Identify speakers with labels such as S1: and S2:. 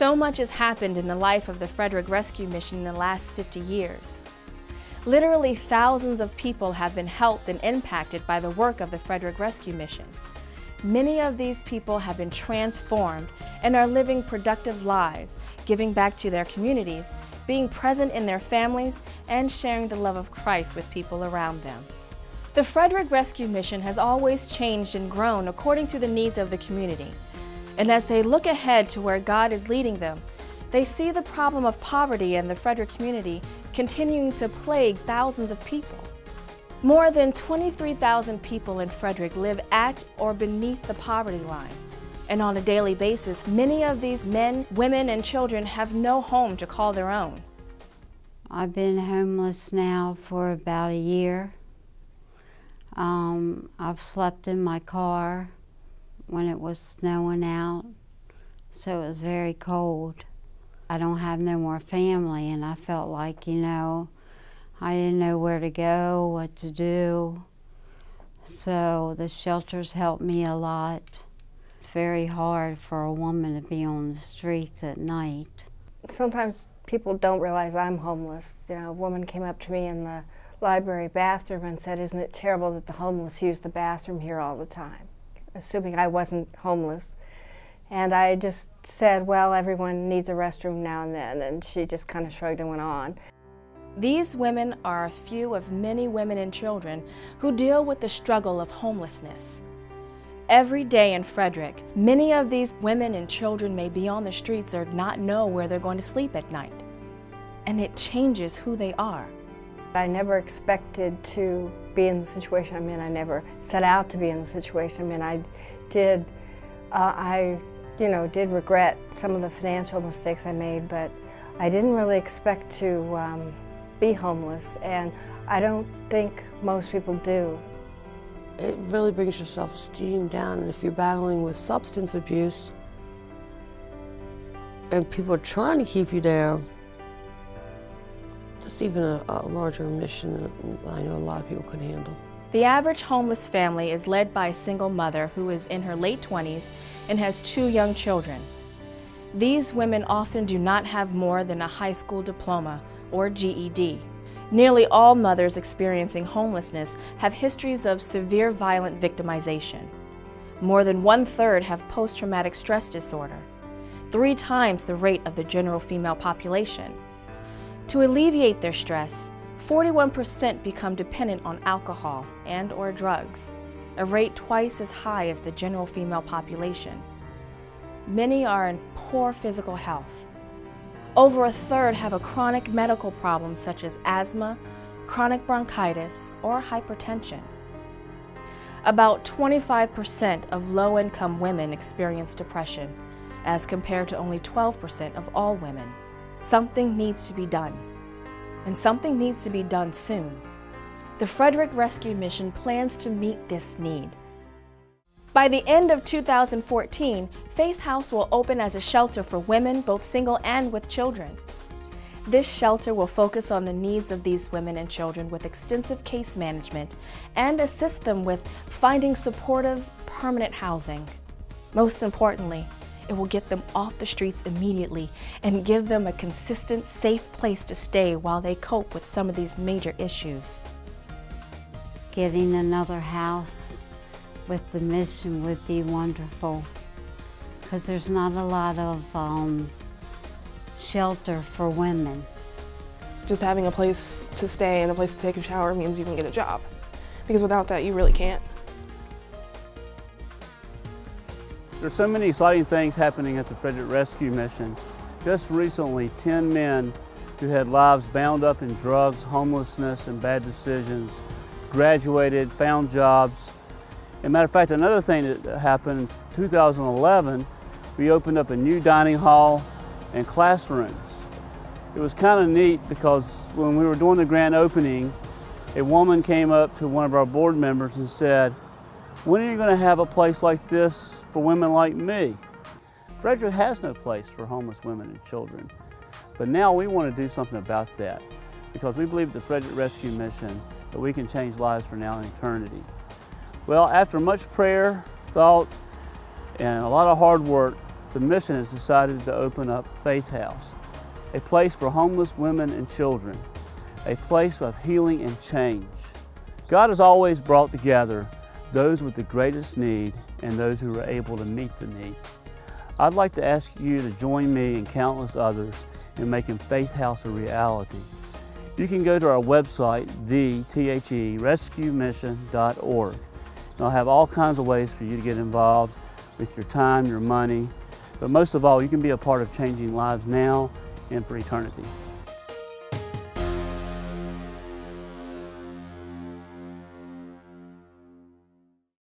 S1: So much has happened in the life of the Frederick Rescue Mission in the last 50 years. Literally thousands of people have been helped and impacted by the work of the Frederick Rescue Mission. Many of these people have been transformed and are living productive lives, giving back to their communities, being present in their families, and sharing the love of Christ with people around them. The Frederick Rescue Mission has always changed and grown according to the needs of the community. And as they look ahead to where God is leading them, they see the problem of poverty in the Frederick community continuing to plague thousands of people. More than 23,000 people in Frederick live at or beneath the poverty line. And on a daily basis, many of these men, women, and children have no home to call their own.
S2: I've been homeless now for about a year. I've slept in my car when it was snowing out, so it was very cold. I don't have no more family, and I felt like, you know, I didn't know where to go, what to do. So the shelters helped me a lot. It's very hard for a woman to be on the streets at night.
S3: Sometimes people don't realize I'm homeless. You know, a woman came up to me in the library bathroom and said, "Isn't it terrible that the homeless use the bathroom here all the time?" Assuming I wasn't homeless. And I just said, well, everyone needs a restroom now and then, and she just kind of shrugged and went on.
S1: These women are a few of many women and children who deal with the struggle of homelessness. Every day in Frederick, many of these women and children may be on the streets or not know where they're going to sleep at night. And it changes who they are.
S3: I never expected to be in the situation I'm in. I never set out to be in the situation I'm in. I did regret some of the financial mistakes I made, but I didn't really expect to be homeless, and I don't think most people do.
S4: It really brings your self-esteem down, and if you're battling with substance abuse and people are trying to keep you down, that's even a larger mission than I know a lot of people can handle.
S1: The average homeless family is led by a single mother who is in her late 20s and has 2 young children. These women often do not have more than a high school diploma or GED. Nearly all mothers experiencing homelessness have histories of severe violent victimization. More than 1/3 have post-traumatic stress disorder, 3 times the rate of the general female population. To alleviate their stress, 41% become dependent on alcohol and/or drugs, a rate twice as high as the general female population. Many are in poor physical health. Over 1/3 have a chronic medical problem such as asthma, chronic bronchitis, or hypertension. About 25% of low-income women experience depression, as compared to only 12% of all women. Something needs to be done, and something needs to be done soon. The Frederick Rescue Mission plans to meet this need. By the end of 2014, Faith House will open as a shelter for women, both single and with children. This shelter will focus on the needs of these women and children with extensive case management and assist them with finding supportive, permanent housing. Most importantly, it will get them off the streets immediately and give them a consistent, safe place to stay while they cope with some of these major issues.
S2: Getting another house with the mission would be wonderful, because there's not a lot of shelter for women.
S5: Just having a place to stay and a place to take a shower means you can get a job, because without that you really can't.
S6: There's so many exciting things happening at the Frederick Rescue Mission. Just recently, 10 men who had lives bound up in drugs, homelessness, and bad decisions graduated, found jobs. As a matter of fact, another thing that happened in 2011, we opened up a new dining hall and classrooms. It was kind of neat because when we were doing the grand opening, a woman came up to one of our board members and said, "When are you going to have a place like this for women like me?" Frederick has no place for homeless women and children, but now we want to do something about that because we believe at the Frederick Rescue Mission that we can change lives for now and eternity. Well, after much prayer, thought, and a lot of hard work, the mission has decided to open up Faith House, a place for homeless women and children, a place of healing and change. God has always brought together those with the greatest need and those who are able to meet the need. I'd like to ask you to join me and countless others in making Faith House a reality. You can go to our website, therescuemission.org. And I'll have all kinds of ways for you to get involved with your time, your money, but most of all, you can be a part of changing lives now and for eternity.